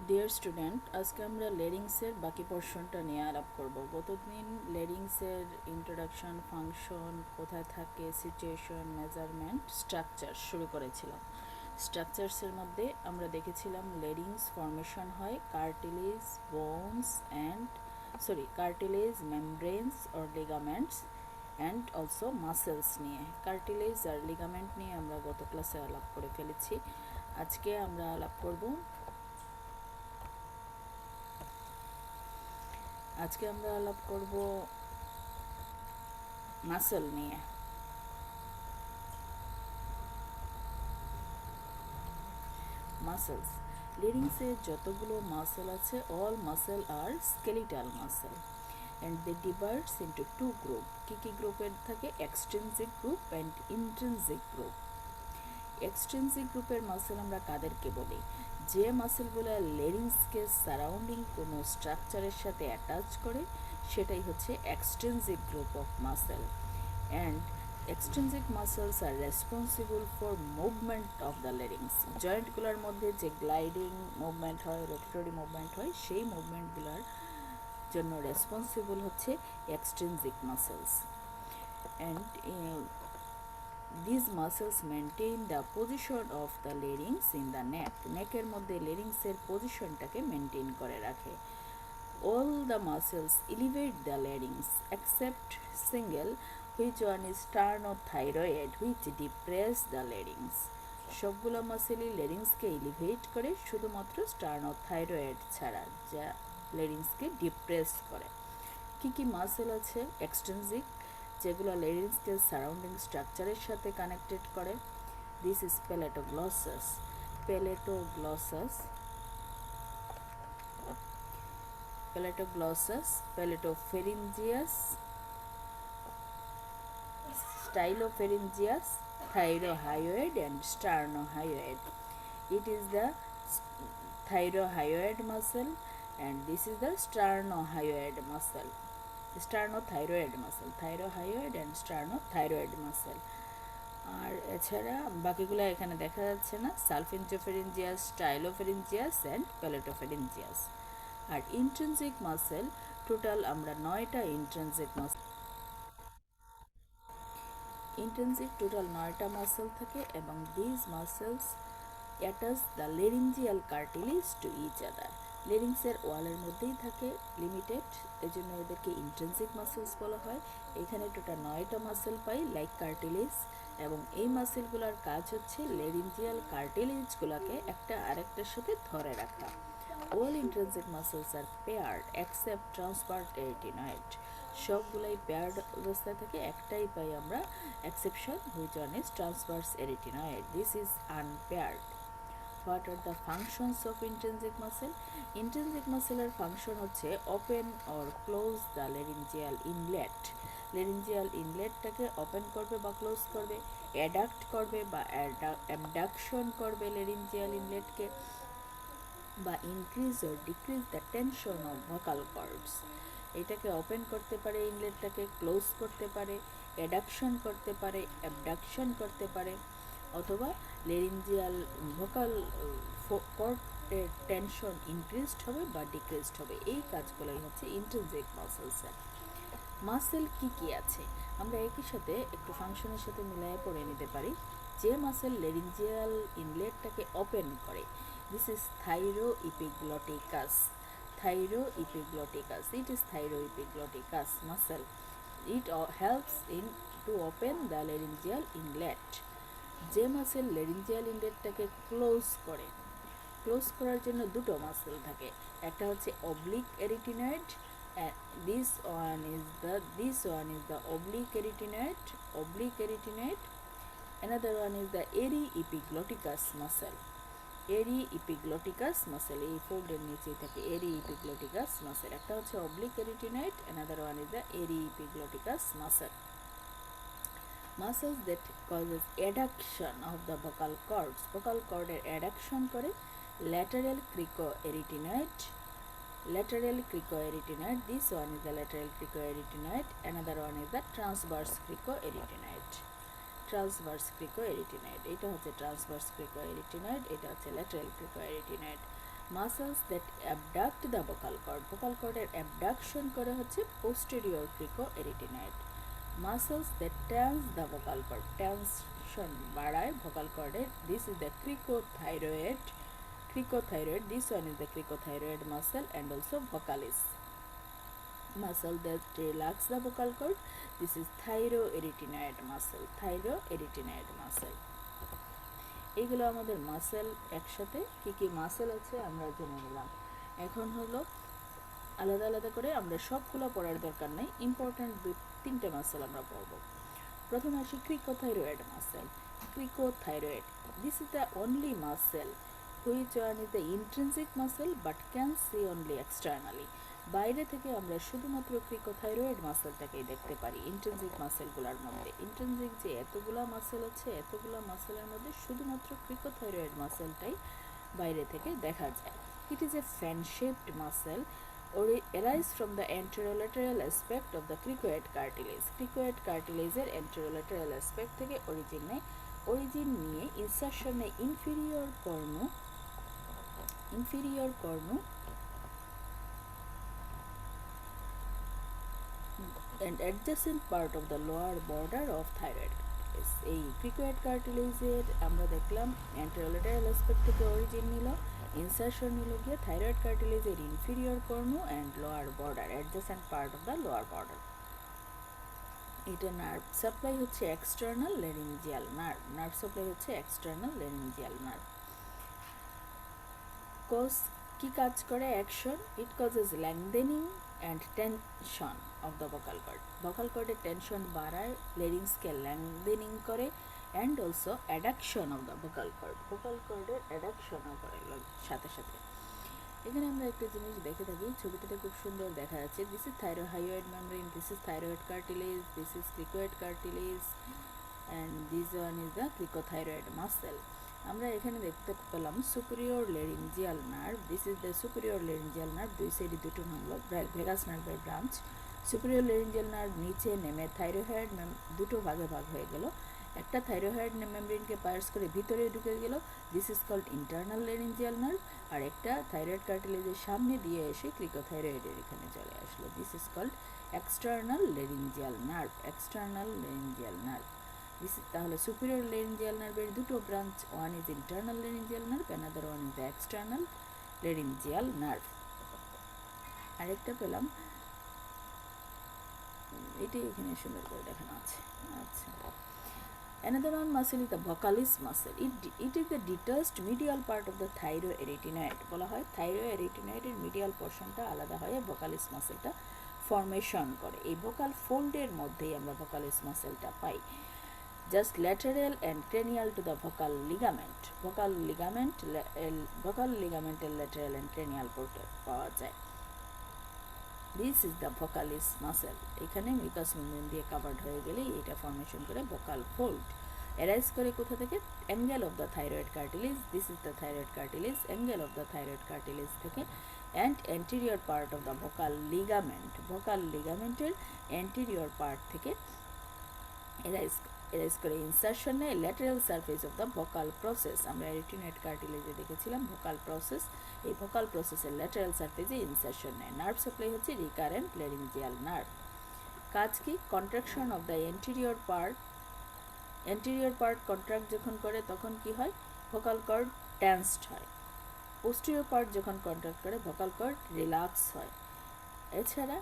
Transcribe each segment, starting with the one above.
Dear student, আজকে আমরা লেরিংসের বাকি পোর্শনটা নিয়ে আলাপ করব। গতদিন লেরিংসের ইন্ট্রোডাকশন, ফাংশন, কোথায় থাকে, সিচুয়েশন, মেজারমেন্ট, স্ট্রাকচার শুরু করেছিলাম। স্ট্রাকচারসের মধ্যে আমরা দেখেছিলাম লেরিংস ফর্মেশন হয় cartilage, bones cartilage, membranes or ligaments and also muscles নিয়ে। কার্টিলেজ আর লিগামেন্ট নিয়ে আমরা গত ক্লাসে আলাপ করে ফেলেছি। আজকে আমরা আলাপ করব মাসেল নিয়ে। মাসেলস, লেরিংসে যতগুলো মাসেল আছে, অল মাসেল আর skeletal muscle and they divides into two group. কী কী গ্রুপের থাকে? Extrinsic group and intrinsic group. Extrinsic গ্রুপের মাসেল আমরা কাদেরকে বলি? যে মাসেলগুলো লেরিংসকে সারাউন্ডিং কোনো স্ট্রাকচারের সাথে অ্যাটাচ করে, সেটাই হচ্ছে extrinsic group of muscle. And extrinsic muscles are responsible for movement of the larynx. জয়েন্টগুলোর মধ্যে যে গ্লাইডিং মুভমেন্ট হয়, রোটেটরি মুভমেন্ট হয়, সেই মুভমেন্টগুলোর জন্য রেসপন্সিবল হচ্ছে extrinsic muscles. And these muscles maintain the position of the larynx in the neck. নেকের মধ্যে লেরিংসের পজিশনটাকে maintain করে রাখে। All the muscles elevate the larynx except single, which one is sternothyroid, which depress the larynx. সবগুলো মাসেলই লেরিংসকে elevate করে, শুধুমাত্র স্টার্নোথাইরয়েড ছাড়া, যা লেরিংসকে depress করে। কি কি মাসেল আছে এক্সট্রিনসিক, যেগুলো লেরিংসকে সারাউন্ডিং স্ট্রাকচারের সাথে কানেক্টেড করে? This is palatoglossus, palatopharyngeus, stylopharyngeus, thyrohyoid and sternohyoid. It is the thyrohyoid muscle and this is the sternothyroid muscle. Thyrohyoid and sternothyroid muscle. আর এছাড়া বাকিগুলো এখানে দেখা যাচ্ছে না। Salpingopharyngeus, stylopharyngeus and palatopharyngeus. আর ইন্ট্রিনসিক মাসেল টোটাল আমরা 9টা ইন্ট্রিনসিক মাসেল থাকে এবং these muscles attach the laryngeal cartilage to each other. লেরিংসের ওয়ালের মধ্যেই থাকে, লিমিটেড, এজন্য এদেরকে ইন্ট্রিনসিক মাসেলস বলা হয়। এখানে টোটাল 9টা মাসেল পাই লাইক কার্টিলেজ, এবং এই মাসেলগুলোর কাজ হচ্ছে লেরিঞ্জিয়াল কার্টিলেজগুলোকে একটা আরেকটার সাথে ধরে রাখা। All intrinsic muscles are paired except transverse arytenoid. সবগুলাই পেয়ার্ড অবস্থায় থাকে, একটাই পাই আমরা exception, which one is transverse arytenoid. This is unpaired. What are the functions of intrinsic muscle? Intrinsic muscle এর ফাংশন হচ্ছে open or close the laryngeal inlet. Laryngeal ইনলেটটাকে open করবে বা ক্লোজ করবে, অ্যাডাক্ট করবে বা অ্যাবডাকশন করবে ল্যারিঞ্জিয়াল ইনলেটকে, বা ইনক্রিজ ও decrease the tension of vocal cords. এটাকে ওপেন করতে পারে, ইনলেটটাকে ক্লোজ করতে পারে, অ্যাডাকশন করতে পারে, অ্যাবডাকশন করতে পারে, অথবা লেরিঞ্জিয়াল ভোকাল কর্ডের টেনশন ইনক্রিজড হবে বা ডিক্রিজড হবে। এই কাজগুলোই হচ্ছে ইন্ট্রিনসিক মাসেলসের। মাসেল কি কি আছে আমরা একই সাথে একটু ফাংশনের সাথে মিলিয়ে পড়ে নিতে পারি। যে মাসেল লেরিঞ্জিয়াল ইনলেটটাকে ওপেন করে, this is thyroepiglotticus. It is thyroepiglotticus muscle. It helps in to open the laryngeal inlet. যে মাসেল লেরিঞ্জিয়াল ইনলেটটাকে ক্লোজ করার জন্য দুটো মাসেল থাকে, একটা হচ্ছে oblique এরিটিনয়েড, this one is the oblique arytenoid. Another one is the aryepiglotticus muscle. এই ফোল্ডের নিচেই থাকে aryepiglotticus muscle. একটা হচ্ছে oblique arytenoid, another one is the aryepiglotticus muscles that causes adduction of the vocal cords. vocal cord এর adduction করে lateral cricoarytenoid. This one is the lateral cricoarytenoid. Another one is the transverse cricoarytenoid. এটা হচ্ছে transverse cricoarytenoid, এটা হচ্ছে lateral cricoarytenoid. Muscles that abduct the vocal cord, vocal কর্ডের abduction করে হচ্ছে posterior cricoarytenoid. Muscles that tense the vocal cord, tension বাড়ায় vocal কর্ডের, this is the cricothyroid, this one is the cricothyroid muscle and also vocalis muscle that relax the vocal cord, this is thyroarytenoid muscle, thyroarytenoid muscle। এইগুলো আমাদের muscle. একসাথে কি কি muscle আছে আমরা জেনে নিলাম। এখন হলো আলাদা আলাদা করে, আমরা সবগুলো পড়ার দরকার নেই, ইম্পর্ট্যান্ট তিনটে মাসেল আমরা পড়ব। প্রথমে আসি cricothyroid muscle. Cricothyroid, this is the only muscle which one is the intrinsic muscle but can see only externally, বাইরে থেকে আমরা শুধুমাত্র ক্রিকোথাইরয়েড মাসেলটাকেই দেখতে পারি। ইন্ট্রিনসিক মাসেলগুলোর মধ্যে, ইন্ট্রিনসিক যে এতগুলা মাসেল আছে, এতগুলা মাসেলের মধ্যে শুধুমাত্র ক্রিকোথাইরয়েড মাসেলটাই বাইরে থেকে দেখা যায়। It is a fan shaped muscle arise from the anterolateral aspect of the cricoid cartilage, cricoid cartilage এর anterolateral aspect থেকে অরিজিন নিয়ে ইনসারশনে inferior cornu and adjacent part of the lower border of thyroid cartilage। এই cricoid cartilage এর আমরা দেখলাম anterolateral aspect থেকে origin নিল, insertion নিল গিয়ে thyroid cartilage এর inferior cornu and lower border, adjacent part of the lower border। এটা নার্ভ সাপ্লাই হচ্ছে external laryngeal nerve, nerve supply হচ্ছে এক্সটার্নাল ল্যারিঞ্জিয়াল নার্ভ। কজ কি কাজ করে? Action, it causes lengthening and tension of the vocal cord, vocal কর্ডের tension বাড়ায়, লেরিংসকে ল্যাংদেনিং করে, and also adduction of the vocal cord, vocal কর্ডের অ্যাডাকশনও করে সাথে সাথে। এখানে আমরা একটা জিনিস দেখে থাকি, ছবিটাতে খুব সুন্দর দেখা যাচ্ছে, this is thyrohyoid membrane, this is thyroid cartilage, this is cricoid cartilage and this one is the cricothyroid muscle. আমরা এখানে দেখতে পেলাম superior laryngeal nerve, this is the superior laryngeal nerve, দুই সাইডে দুটো ভেগাস নার্ভের ব্রাঞ্চ। সুপিরিয়র লেরিঞ্জিয়াল নার্ভ নিচে নেমে থাইরোহাইড দুটো ভাগে ভাগ হয়ে গেল, একটা থাইরোহাইড মেমব্রেনকে পায়ার্স করে ভিতরে ঢুকে গেল, this is called internal laryngeal nerve, আর একটা থাইরয়েড কার্টিলেজের সামনে দিয়ে এসে ক্রিকোথাইরয়েডের এখানে চলে আসলো, this is called external laryngeal nerve, external laryngeal nerve. তাহলে সুপিরিয়র লেরিঞ্জিয়াল নার্ভের দুটো branch, one is internal laryngeal nerve, another one is the external laryngeal nerve. আরেকটা পেলাম, এটি এখানে সুন্দর করে দেখানো আছে। আচ্ছা, another one muscle is the vocalis muscle, it is the detached medial part of the thyroarytenoid, বলা হয় thyroarytenoid medial পোর্শনটা আলাদা হয়ে vocalis মাসেলটা ফর্মেশন করে। এই ভোকাল ফোল্ডের মধ্যেই আমরা vocalis মাসেলটা pi, just lateral and cranial to the vocal ligament, vocal ligamental lateral and cranial পাওয়া যায়। দিস ইজ দ্য ভোকালিস মাসেল, এখানে মিউকাস মেমব্রেন দিয়ে কাভার্ড হয়ে গেলেই এটা ফর্মেশন করে ভোকাল ফোল্ড। অ্যারাইজ করে কোথা থেকে? Angle of the thyroid cartilage, this is the thyroid cartilage, angle of the thyroid cartilage থেকে, and anterior part of the vocal ligament, vocal লিগামেন্টের অ্যান্টেরিয়র পার্ট থেকে এরাইজ করে ইনসারশনে lateral surface of the vocal process. আমরা arytenoid কার্টিলেজে দেখেছিলাম vocal process, এই vocal প্রসেসের ল্যাটারাল সারফেসে ইনসারশন নেয়। নার্ভ সাপ্লাই হচ্ছে রিকারেন্ট ল্যারিঞ্জিয়াল নার্ভ। কাজ কি? Contraction of the anterior part, anterior part contract যখন করে তখন কি হয়? ভোকাল কর্ড টেন্সড হয়। পোস্টেরিয়র পার্ট যখন কন্ট্রাক্ট করে ভোকাল কর্ড রিল্যাক্স হয়। এছাড়া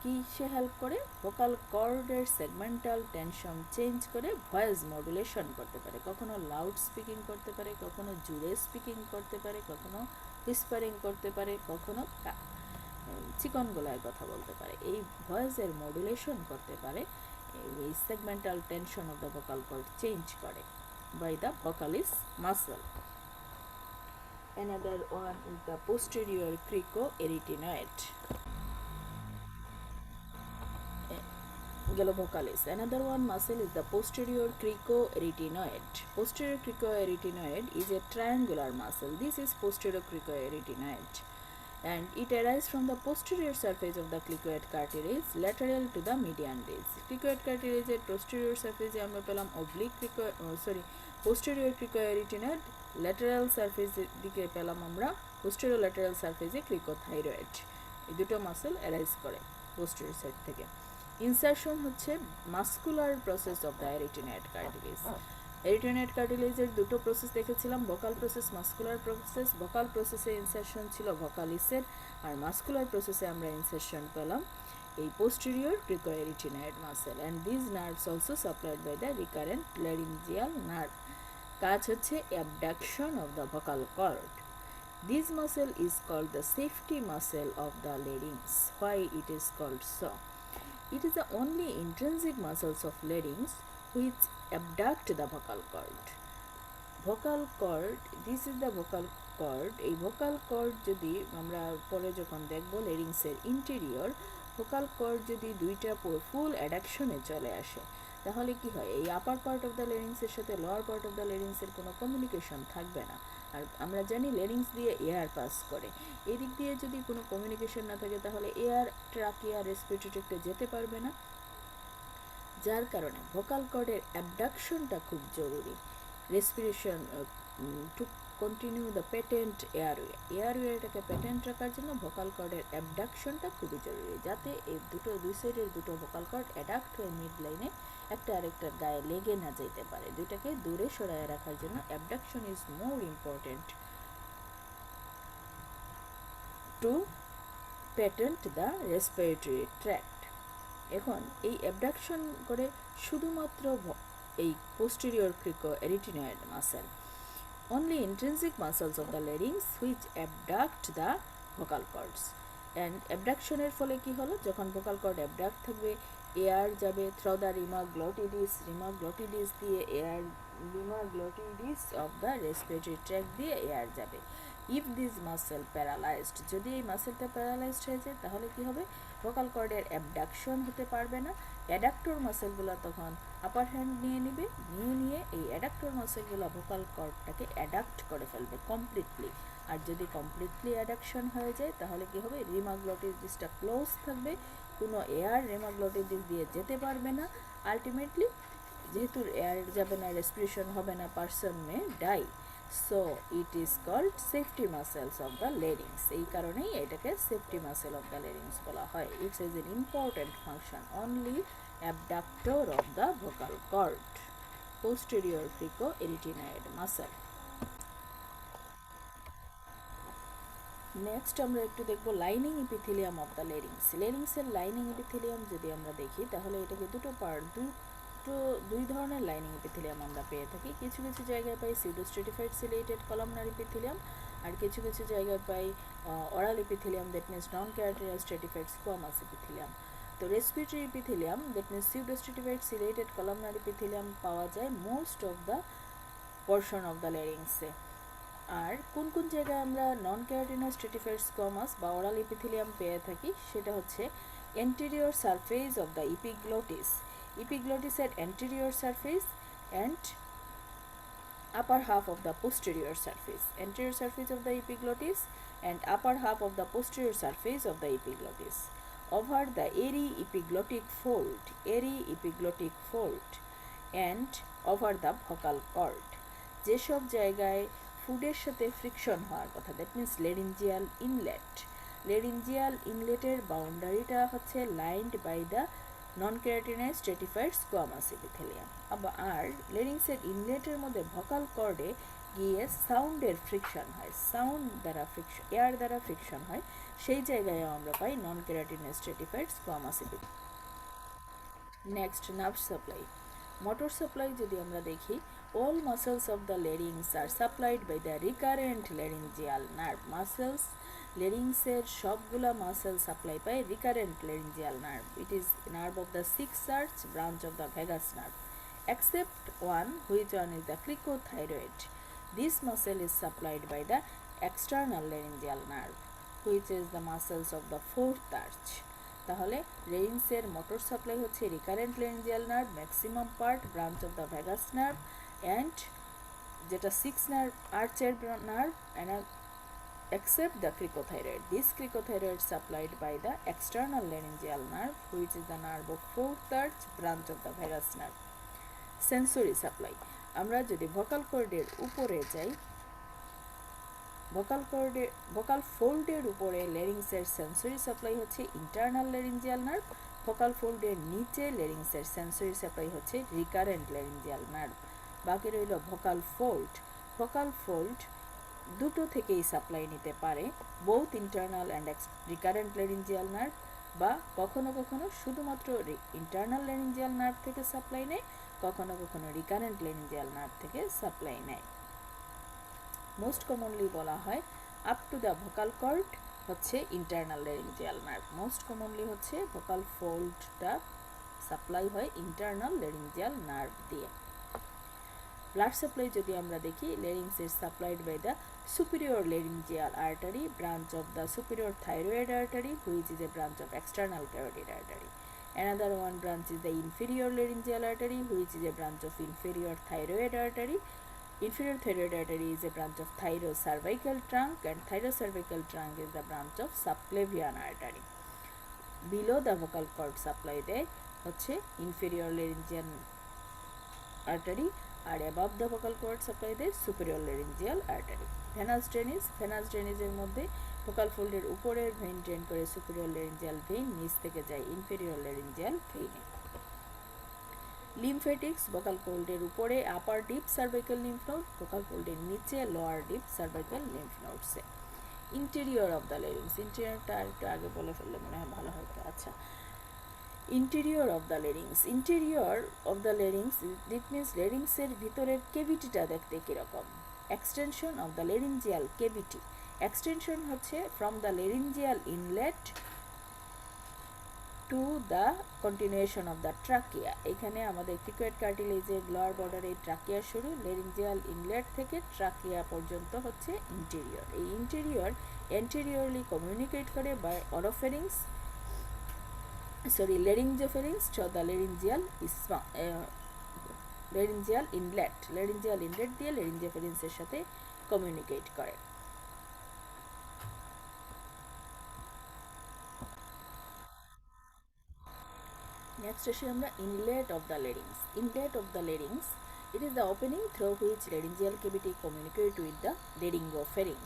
কিসে হেল্প করে? ভোকাল কর্ডের সেগমেন্টাল টেনশন চেঞ্জ করে ভয়েস মডুলেশন করতে পারে, কখনো লাউড স্পিকিং করতে পারে, কখনো জুড়ে স্পিকিং করতে পারে, কখনো হুইসপারিং করতে পারে, কখনো চিকন গলায় কথা বলতে পারে। এই ভয়েসের মডুলেশন করতে পারে, এই segmental tension of the vocal cord change করে by the vocalis muscle. Another one is the posterior cricoarytenoid. Galo vocalis. Another one muscle is the posterior cricoarytenoid. Posterior cricoarytenoid is a triangular muscle. This is posterior cricoarytenoid, and it arises from the posterior surface of the cricoid cartilage lateral to the median ridge. Cricoid cartilage posterior surface আমরা পেলাম oblique posterior cricoarytenoid, lateral সারফেসের দিকে পেলাম আমরা posterior lateral সারফেসে cricothyroid. এই দুটো muscle arise করে পোস্টেরিয়র সাইড থেকে। ইনসারশন হচ্ছে muscular process of the arytenoid cartilage. Arytenoid কার্টিলেজের দুটো প্রসেস দেখেছিলাম, vocal process, muscular process. Vocal প্রসেসে ইনসারশন ছিল ভোকালিসের, আর মাস্কুলার প্রসেসে আমরা ইনসারশন পেলাম এই posterior cricoarytenoid muscle, and these nerves also supplied by the recurrent laryngeal nerve. কাজ হচ্ছে abduction of the vocal cord. This muscle is called the safety muscle of the larynx. Why it is called so? It is the only intrinsic muscles of larynx which abduct the vocal cord. Vocal cord, this is the vocal cord. এই vocal cord যদি আমরা পরে যখন দেখব লেরিংসের interior, vocal cord যদি দুইটা ফুল অ্যাডাকশনে চলে আসে তাহলে কি হয়, এই আপার পার্ট অফ দ্য লেরিংসের সাথে লোয়ার পার্ট অফ দ্য লেরিংসের কোনো কমিউনিকেশন থাকবে না। আর আমরা জানি লেরিংস দিয়ে এয়ার পাস করে, এদিক দিয়ে যদি কোনো কমিউনিকেশন না থাকে তাহলে এয়ার ট্রাকিয়া রেসপিরেটরি ট্র্যাক্টে যেতে পারবে না, যার কারণে ভোকাল কর্ডের অ্যাবডাকশনটা খুব জরুরি। Respiration to continue the patent airway, এয়ারওয়েটাকে পেটেন্ট রাখার জন্য ভোকাল কর্ডের অ্যাবডাকশনটা খুবই জরুরি, যাতে এই দুই সাইডের দুটো ভোকাল কর্ড অ্যাডাক্ট হয়ে মিড লাইনে একটা আরেকটার গায়ে লেগে না যেতে পারে, দুইটাকে দূরে সরায় রাখার জন্য abduction is more important to patent the respiratory tract. এখন এই অ্যাবডাকশন করে শুধুমাত্র এই posterior cricoarytenoid muscle, only intrinsic muscles of the larynx which abduct the vocal cords, and abduction এর ফলে কি হলো, যখন vocal cord abduct থাকবে এয়ার যাবে থ্রু দ্য রিমা গ্লটিডিস দিয়ে air, rima glottidis of the respiratory tract দিয়ে air যাবে। ইফ দিস মাসেল প্যারালাইজড, যদি এই মাসেলটা প্যারালাইজড হয়ে যায় তাহলে কি হবে, ভোকাল কর্ডের অ্যাবডাকশন হতে পারবে না, অ্যাডাক্টর মাসেলগুলো তখন আপার হ্যান্ড নিয়ে এই অ্যাডাক্টর মাসেলগুলো ভোকাল কর্ডটাকে অ্যাডাক্ট করে ফেলবে কমপ্লিটলি। আর যদি কমপ্লিটলি অ্যাডাকশন হয়ে যায় তাহলে কি হবে, রিমাগ্লটিডিসটা ক্লোজ থাকবে, কোনো এয়ার রিমাগ্লটিডিস দিয়ে যেতে পারবে না, আলটিমেটলি যেহেতু এয়ার যাবে না, রেসপিরেশন হবে না, person may die. So it is called safety muscles of the larynx, এই কারণেই এটাকে safety muscle of the larynx বলা হয়। It's is an important function, only abductor of the vocal cord, posterior cricoarytenoid muscle. Next আমরা একটু দেখব lining epithelium of the larynx. লেরিংসের lining epithelium যদি আমরা দেখি তাহলে এটাকে দুই ধরনের লাইনিং ইপিথেলিয়াম আমরা পেয়ে থাকি। কিছু কিছু জায়গায় পাই সিউডোস্ট্রেটিফাইড সিলেটেড কলামনার ইপিথেলিয়াম, আর কিছু কিছু জায়গায় পাই oral epithelium, that means non keratinised stratified squamous epithelium. তো respiratory epithelium, that means pseudostratified ciliated columnar epithelium পাওয়া যায় most of the portion of the লেরিংসে। আর কোন কোন জায়গায় আমরা নন ক্যারাটিনাল স্ট্রেটিফাইড স্কোয়ামাস বা অরাল ইপিথেলিয়াম পেয়ে থাকি সেটা হচ্ছে anterior surface of the epiglottis at anterior surface and upper half of the posterior surface, anterior surface of the epiglottis and upper half of the posterior surface of the epiglottis, over the airy epiglottic fold and over the vocal cord. যেসব জায়গায় ফুডের সাথে friction হওয়ার কথা, that means লেরিঞ্জিয়াল ইনলেটের বাউন্ডারিটা হচ্ছে lined by the non keratinised stratified squamous epithelium. আর লেরিংসের ইনলেটের মধ্যে ভোকাল কর্ডে গিয়ে সাউন্ডের ফ্রিকশন হয়, এয়ার দ্বারা ফ্রিকশন হয়, সেই জায়গায় আমরা পাই non keratinised stratified squamous epithelium. Next nerve supply, motor supply যদি আমরা দেখি, all muscles of the larynx are supplied by the recurrent laryngeal nerve muscles. লেরিংসের সবগুলা মাসেল সাপ্লাই পায় recurrent laryngeal nerve. It is nerve of the six arch branch of the vagus nerve, except one, which one is the cricothyroid. This muscle is supplied by the external laryngeal nerve, which is the muscles of the fourth arch. তাহলে লেরিংসের motor supply হচ্ছে recurrent laryngeal nerve, maximum part branch of the vagus nerve, and যেটা six nerve আর্চের nerve, except the cricothyroid. This cricothyroid supplied by the external laryngeal nerve, which is the nerve of fourth arch branch of the vagus nerve. Sensory supply, আমরা যদি vocal কর্ডের উপরে যাই vocal ফোল্ডের উপরে লেরিংসের sensory supply হচ্ছে internal laryngeal nerve, vocal ফোল্ডের নিচে লেরিংসের sensory supply হচ্ছে recurrent laryngeal nerve. বাকি রইল ভোকাল ফোল্ড। ভোকাল ফোল্ড দুটো থেকেই সাপ্লাই নিতে পারে, both internal and recurrent laryngeal nerve, বা কখনো কখনো শুধুমাত্র ইন্টারনাল লেরিঞ্জিয়াল নার্ভ থেকে সাপ্লাই নেয়, কখনো কখনো রিকারেন্ট লেরিঞ্জিয়াল নার্ভ থেকে সাপ্লাই নেয়। মোস্ট কমনলি বলা হয় up to the vocal cord হচ্ছে internal laryngeal nerve. Most commonly হচ্ছে ভোকাল ফোল্ডটা সাপ্লাই হয় ইন্টারনাল লেরিঞ্জিয়াল নার্ভ দিয়ে। ব্লাড সাপ্লাই যদি আমরা দেখি, লেরিংস is supplied by the superior laryngeal artery, branch of the superior thyroid artery, which is a branch of external carotid artery. Another one branch is the inferior laryngeal artery, which is a branch of inferior thyroid artery. Inferior thyroid artery is a branch of thyrocervical trunk, and thyrocervical trunk is the branch of subclavian artery. Below the vocal cord supply দেয় হচ্ছে inferior laryngeal artery, R above the vocal cord supply দেয় superior laryngeal artery. Venous drainage এর মধ্যে vocal fold-এর উপরের vein drain করে superior laryngeal vein, নিচ থেকে যায় inferior laryngeal vein. Lymphatics vocal fold-এর উপরে upper deep cervical lymph node, vocal fold-এর নিচে lower deep cervical lymph nodes. Interior of the larynx, interior-টা একটু আগে বলে ফেললে মনে হয় ভালো হতো। আচ্ছা, interior of the larynx. Interior of the larynx that means লেরিংসের ভিতরের কেভিটিটা দেখতে কীরকম। Extension of the laryngeal cavity, extension হচ্ছে from the laryngeal inlet to the continuation of the trachea. এখানে আমাদের ক্রিকোয়েড কার্টিলেজের লোয়ার বর্ডারে ট্রাকিয়া শুরু, লেরিঞ্জিয়াল ইনলেট থেকে ট্রাকিয়া পর্যন্ত হচ্ছে ইন্টেরিয়র। এই ইন্টেরিয়র এন্টেরিয়রলি কমিউনিকেট করে by অরোফেরিংস laryngopharynx to the laryngeal inlet দিয়ে laryngopharynx এর সাথে কমিউনিকেট করে। নেক্সট আসি আমরা inlet of the larynx. Inlet of the larynx, it is the opening through which laryngeal cavity communicate with the laryngopharynx.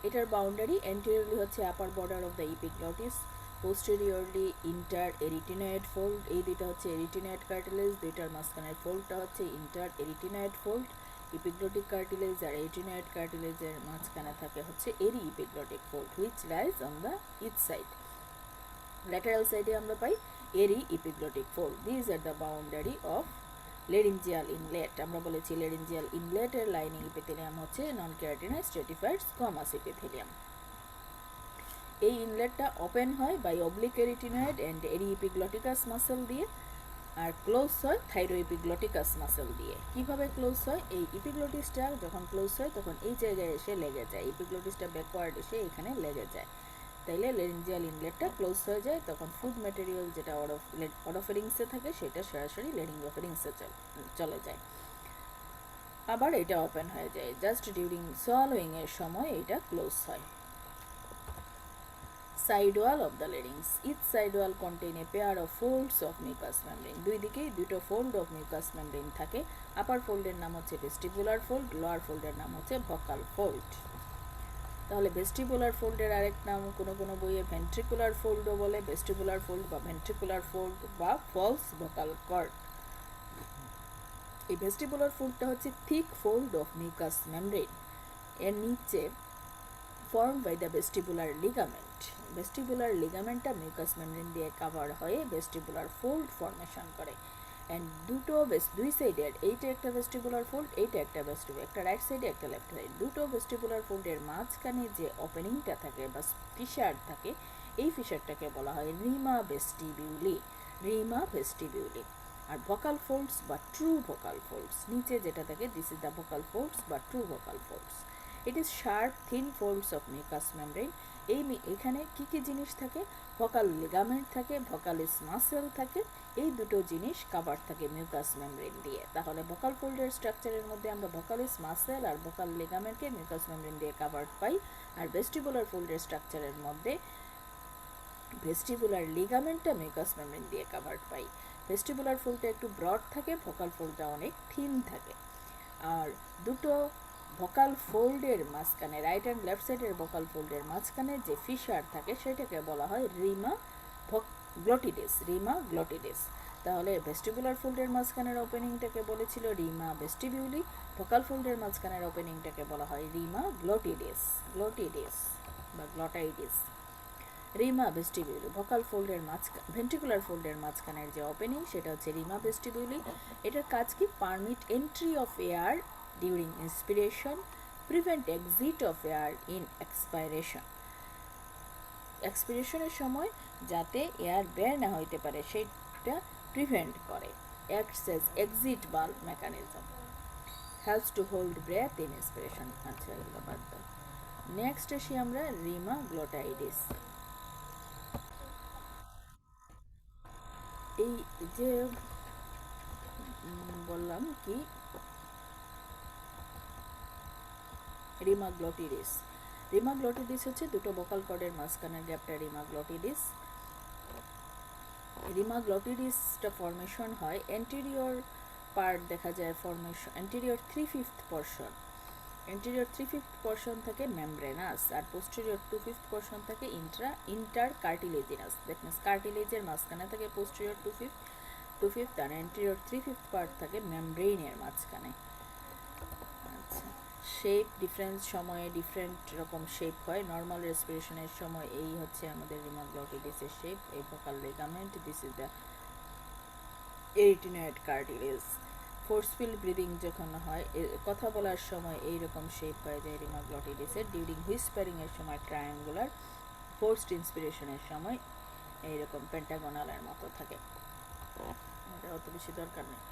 এটার boundary anteriorly হচ্ছে upper border of the epiglottis, posteriorly inter-arytenoid fold, এই দুইটা হচ্ছে arytenoid cartilage, দুইটার মাঝখানের ফোল্ডটা হচ্ছে inter-arytenoid fold, epiglottic cartilage আর arytenoid cartilage এর মাঝখানে থাকে হচ্ছে epiglottic fold, which lies on the each side. Lateral side এ আমরা পাই epiglottic fold. These are the boundary of laryngeal inlet. আমরা বলেছি laryngeal inlet এর lining epithelium হচ্ছে non-keratinized stratified squamous epithelium. এই ইনলেটটা ওপেন হয় বাই অবলিক এরিটিনয়েড অ্যান্ড এপিগ্লটিকাস মাসেল দিয়ে, আর close হয় থাইরোএপিগ্লটিকাস muscle দিয়ে। কিভাবে ক্লোজ হয়? এই এপিগ্লটিসটা যখন ক্লোজ হয় তখন এই জায়গায় এসে লেগে যায়, এপিগ্লটিসটা ব্যাকওয়ার্ড এসে এখানে লেগে যায়, তাইলে লেরিঞ্জিয়াল ইনলেটটা ক্লোজ হয়ে যায়। তখন ফুড ম্যাটেরিয়াল যেটা অরোফেরিংসে থাকে সেটা সরাসরি লেরিঙ্গোফেরিংসে চলে যায়। আবার এটা ওপেন হয়ে যায়, জাস্ট ডিউরিং সোয়ালোয়িং এর সময় এটা ক্লোজ হয়। Side wall of the larynx. Each side wall contain a pair of folds of mucous membrane. দুই দিকেই দুটো ফোল্ড অফ মিউকাস মেমব্রেন থাকে। আপার ফোল্ডের নাম হচ্ছে ভেস্টিবুলার ফোল্ড, লোয়ার ফোল্ডের নাম হচ্ছে ভোকাল ফোল্ড। তাহলে ভেস্টিবুলার ফোল্ডের আরেক নাম কোনো কোনো বইয়ে ভেন্ট্রিকুলার ফোল্ডও বলে, ভেস্টিবুলার ফোল্ড বা ভেন্ট্রিকুলার ফোল্ড বা ফলস ভোকাল কর্ড। এই ভেস্টিবুলার ফোল্ডটা হচ্ছে thick fold of mucous membrane, এর নিচে formed by the vestibular ligament. Vestibular ligament-টা মিউকাস মেমব্রেন দিয়ে কভার হয়ে ভেস্টিবুলার ফোল্ড ফর্মেশন করে। এন্ড দুই সাইডের, এইটা একটা ভেস্টিবুলার ফোল্ড, এইটা একটা ভেস্টিবুলার, একটা রাইট সাইডে একটা লেফট সাইড, দুটো ভেস্টিবুলার ফোল্ডের মাঝখানে যে ওপেনিংটা থাকে বা ফিশার থাকে, এই ফিশারটাকে বলা হয় রিমা ভেস্টিবিউলি। আর ভোকাল ফোল্ডস বা ট্রু ভোকাল ফোল্ডস, নিচে যেটা থাকে this is the vocal folds বা true vocal folds. It is sharp thin folds of mucous membrane. এখানে কি কি জিনিস থাকে? ভোকাল লিগামেন্ট থাকে, ভোকালিস মাসেল থাকে, এই দুটো জিনিস কভার থাকে মিউকাস মেমব্রেন দিয়ে। তাহলে ভোকাল ফোল্ডের স্ট্রাকচারের মধ্যে আমরা ভোকালিস মাসেল আর ভোকাল লিগামেন্টকে মিউকাস মেমব্রেন দিয়ে কভার পাই, আর ভেস্টিবুলার ফোল্ডের স্ট্রাকচারের মধ্যে ভেস্টিবুলার লিগামেন্টটা মিউকাস মেমব্রেন দিয়ে কভার পাই। ভেস্টিবুলার ফোল্ডটা একটু ব্রড থাকে, ভোকাল ফোল্ডটা অনেক থিন থাকে। আর দুটো ভোকাল ফোল্ডের মাঝখানে, রাইট অ্যান্ড লেফট সাইডের ভোকাল ফোল্ডের মাঝখানে যে ফিশার থাকে সেটাকে বলা হয় রিমা গ্লটিডিস, রিমা গ্লটিডিস। তাহলে ভেস্টিবুলার ফোল্ডের মাঝখানের ওপেনিংটাকে বলেছিল রিমা ভেস্টিবিউলি, ভোকাল ফোল্ডের মাঝখানের ওপেনিংটাকে বলা হয় রিমা গ্লটিডিস, গ্লটিডিস বা গ্লটাইডিস। রিমা ভেস্টিবিউলি, ভোকাল ফোল্ডের ভেন্ট্রিকুলার ফোল্ডের মাঝখানের যে ওপেনিং সেটা হচ্ছে রিমা ভেস্টিবিউলি। এটার কাজ কি? Permit entry of air during inspiration, prevent exit of air in expiration. এক্সপিরেশনের সময় যাতে এয়ার বের না হইতে পারে সেটা প্রিভেন্ট করে। Acts as exit valve mechanism, helps to hold breath in inspiration. আচ্ছা, এগুলো বাদ দাও। নেক্সট আসি আমরা রিমা গ্লোটাইডিস। এই যে বললাম কি রিমা গ্লোটিডিস, রিমা গ্লোটিডিস হচ্ছে দুটো ভোকাল কর্ডের মাঝখানের গ্যাপটা রিমা গ্লোটিডিস। রিমা গ্লোটিডিসটা ফর্মেশন হয় এন্টেরিয়র পার্ট, দেখা যায় formation anterior 3/5 portion, anterior 3/5 portion থাকে মেমব্রেনাস আর পোস্টেরিয়র 2/5 পোর্শন থাকে ইন্টার কার্টিলেজিনাস। দ্যাট মিনস কার্টিলেজের মাঝখানে থাকে পোস্টেরিয়র 2/5 আর এন্টেরিয়র 3/5 পার্ট থাকে মেমব্রেনের মাঝখানে। আচ্ছা, শেপ ডিফারেন্স সময়ে ডিফারেন্ট রকম শেপ হয়। নর্মাল রেসপিরেশনের সময় এই হচ্ছে আমাদের রিমা গ্লোটিডিসের শেপ, এই vocal ligament, this is the arytenoid cartilage. Forceful breathing যখন হয়, কথা বলার সময় এইরকম শেপ হয়ে যায় রিমা গ্লোটিডিসের। ডিউরিং হুইসপারিংয়ের সময় ট্রায়াঙ্গুলার, ফোর্সড ইন্সপিরেশনের সময় এইরকম পেন্টাগোনালের মতো থাকে। এটা অত বেশি দরকার নেই।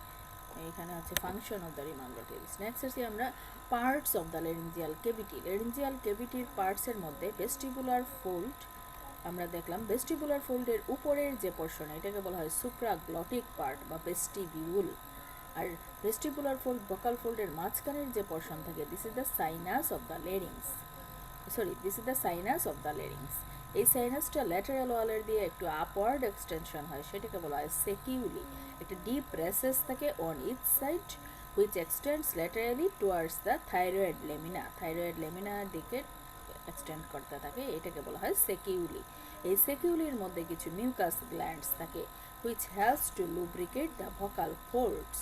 এখানে আছে function of the rima glottidis. Next আছে আমরা parts of the laryngeal cavity. Laryngeal ক্যাভিটির পার্টসের মধ্যে ভেস্টিবুলার ফোল্ড আমরা দেখলাম। ভেস্টিবুলার ফোল্ডের উপরের যে পোর্শন এটাকে বলা হয় সুপ্রাগ্লটিক পার্ট বা ভেস্টিবিউল। আর ভেস্টিবুলার ফোল্ড ভোকাল ফোল্ডের মাঝখানের যে পোর্শন থাকে this is the sinus of the larynx, this is the sinus of the larynx. এই সাইনাসটা ল্যাটারাল ওয়ালের দিয়ে একটু আপওয়ার্ড এক্সটেনশন হয়, সেটাকে বলা হয় সেকিউলি। একটা ডিপ রেসেস থাকে on each side which extends laterally towards the thyroid lamina, thyroid লেমিনার দিকে এক্সটেন্ড করতে থাকে, এটাকে বলা হয় সেকিউলি। এই সেকিউলির মধ্যে কিছু মিউকাস গ্ল্যান্ডস থাকে which helps to lubricate the vocal folds.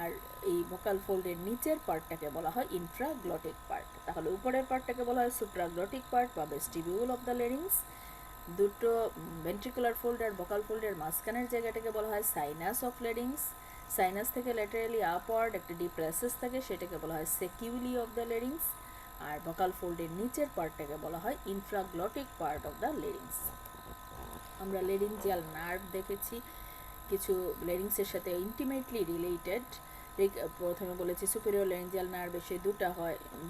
আর এই ভোকাল ফোল্ডের নিচের পার্টটাকে বলা হয় ইনফ্রাগ্লটিক পার্ট। তাহলে উপরের পার্টটাকে বলা হয় সুপ্রাগ্লটিক পার্ট বা ভেস্টিবিউল অফ দ্য লেরিংস। দুটো ভেন্ট্রিকুলার ফোল্ড আর ভোকাল ফোল্ডের মাঝখানের জায়গাটাকে বলা হয় সাইনাস অফ লেরিংস। সাইনাস থেকে ল্যাটারালি আপওয়ার্ড একটা ডিপ রেসেস থাকে, সেটাকে বলা হয় সেকিউলি অফ দ্য লেরিংস। আর ভোকাল ফোল্ডের নিচের পার্টটাকে বলা হয় ইনফ্রাগ্লটিক পার্ট অফ দ্য লেরিংস। আমরা লেরিঞ্জিয়াল নার্ভ দেখেছি, কিছু লেরিংসের সাথে ইন্টিমেটলি রিলেটেড। প্রথমে বলেছি সুপিরিয়র লেরিঞ্জিয়াল নার্ভ এসে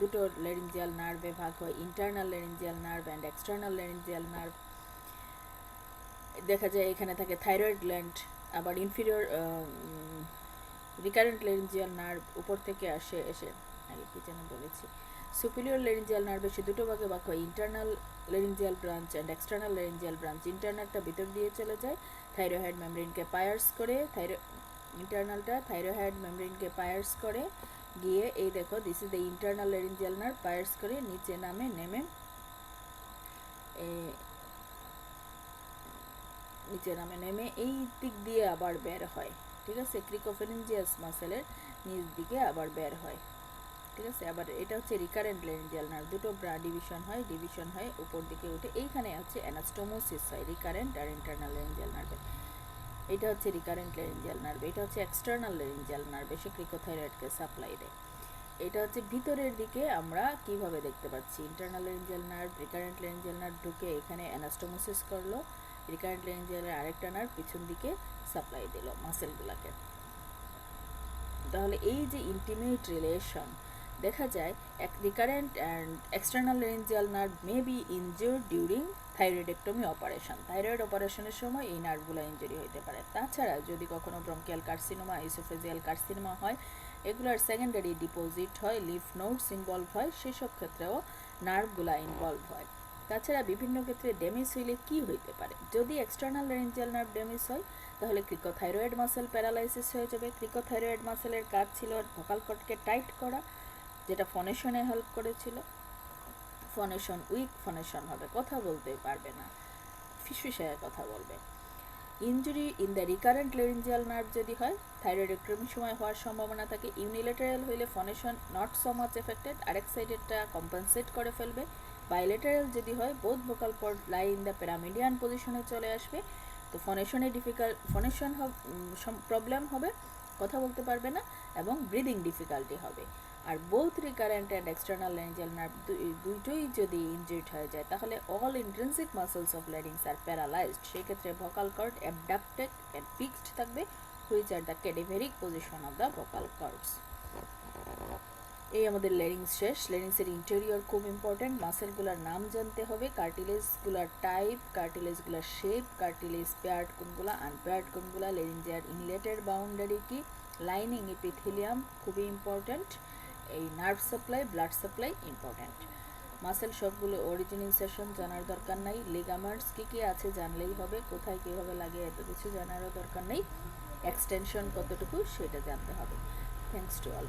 দুটো লেরিঞ্জিয়াল নার্ভে ভাগ হয়, internal laryngeal nerve and external laryngeal nerve. দেখা যায় এখানে থাকে থাইরয়েড গ্ল্যান্ড। আবার ইনফিরিয়র রিকারেন্ট লেরিঞ্জিয়াল নার্ভ উপর থেকে এসে আগে কি যেন বলেছি, সুপিরিয়র লেরিঞ্জিয়াল নার্ভ এসে দুটো ভাগে ভাগ হয়, internal laryngeal branch and external laryngeal branch. ইন্টারনালটা ভিতর দিয়ে চলে যায়, থাইরয়েড মেমব্রেনকে পায়ার্স করে, ইন্টারনালটা থাইরয়েড মেমব্রেনকে পায়ার্স করে গিয়ে এই দেখো this is the internal laryngeal nerve, pierce করে নিচে নেমে এই দিক দিয়ে আবার বের হয়। ঠিক আছে, ক্রিকোফেরেঞ্জিয়াস মাসেলের নিচ দিকে আবার বের হয়। ঠিক আছে, আবার এটা হচ্ছে রিকারেন্ট লেরিঞ্জিয়াল নার্ভ, দুটো ডিভিশন হয় উপর দিকে উঠে, এইখানে হচ্ছে অ্যানাস্টোমোসিস হয় রিকারেন্ট আর ইন্টারনাল লেরিঞ্জিয়াল নার্ভে। এটা হচ্ছে রিকারেন্ট লেরিঞ্জিয়াল নার্ভ, এটা হচ্ছে এক্সটার্নাল লেরিঞ্জিয়াল নার্ভ, এসে ক্রিকোথাইরয়েডকে সাপ্লাই দেয়। এটা হচ্ছে ভিতরের দিকে আমরা কিভাবে দেখতে পাচ্ছি, internal laryngeal nerve, recurrent laryngeal nerve ঢুকে এখানে অ্যানাস্টোমোসিস করলো, রিকারেন্ট লেরিঞ্জিয়ালের আরেকটা নার্ভ পিছন দিকে সাপ্লাই দিল মাসেলগুলোকে। তাহলে এই যে ইন্টিমেট রিলেশন দেখা যায়, recurrent and external laryngeal nerve may be injured during thyroidectomy operation. Thyroid অপারেশনের সময় এই নার্ভগুলো ইনজুরি হতে পারে। তাছাড়া যদি কখনো ব্রঙ্কিয়াল কার্সিনোমা, ইসোফেজিয়াল কার্সিনোমা হয়, এগুলোর সেকেন্ডারি ডিপোজিট হয়, লিফ নোডস ইনভলভ হয়, সেসব ক্ষেত্রেও নার্ভগুলো ইনভলভ হয়। তাছাড়া বিভিন্ন ক্ষেত্রে ড্যামেজ হইলে কি হইতে পারে, যদি এক্সটার্নাল লেরিঞ্জিয়াল নার্ভ ড্যামেজ হয় তাহলে ক্রিকোথাইরয়েড মাসেল প্যারালাইসিস হয়ে যাবে। ক্রিকোথাইরয়েড মাসেলের কাজ ছিল ভোকাল কর্ডকে টাইট করা, যেটা ফনেশনে হেল্প করেছিল। ফনেশন উইক ফনেশন হবে, কথা বলতে পারবে না, ফিসফিসায় কথা বলবে। Injury in the recurrent laryngeal nerve যদি হয়, থাইরয়েডেক্টমির সময় হওয়ার সম্ভাবনা থাকে। ইউনিলেটারাল হইলে phonation not so much affected, আরেক সাইডেরটা কম্পেনসেট করে ফেলবে। বাইলেটারাল যদি হয়, both vocal cord lie in the paramedian পজিশনে চলে আসবে, তো ফনেশনে ফনেশন প্রবলেম হবে, কথা বলতে পারবে না, এবং ব্রিদিং ডিফিকাল্টি হবে। আর both recurrent and external laryngeal nerve দুইটোই যদি ইনজুরিড হয়ে যায়, তাহলে all intrinsic muscles of larynx are paralysed. সেক্ষেত্রে vocal cord abducted and fixed থাকবে, which are the cadaveric position of the vocal cords. এই আমাদের লেরিংস শেষ। লেরিংসের ইন্টেরিয়র খুব ইম্পর্টেন্ট। মাসেলগুলোর নাম জানতে হবে, কার্টিলেজগুলোর টাইপ, কার্টিলেজগুলোর শেপ, কার্টিলেজ পেয়ার্ড কোনগুলো, আনপেয়ার্ড কোনগুলো, লেরিঞ্জিয়ার ইনলেটের বাউন্ডারি কি, লাইনিং এপিথেলিয়াম খুবই ইম্পর্টেন্ট, এই nerve supply, blood supply important. Muscle সবগুলো অরিজিন ইনসারশন জানার দরকার নাই, লিগামেন্টস কী আছে জানলেই হবে, কোথায় কীভাবে লাগে এত কিছু জানারও দরকার নেই, এক্সটেনশন কতটুকু সেটা জানতে হবে। Thanks to all.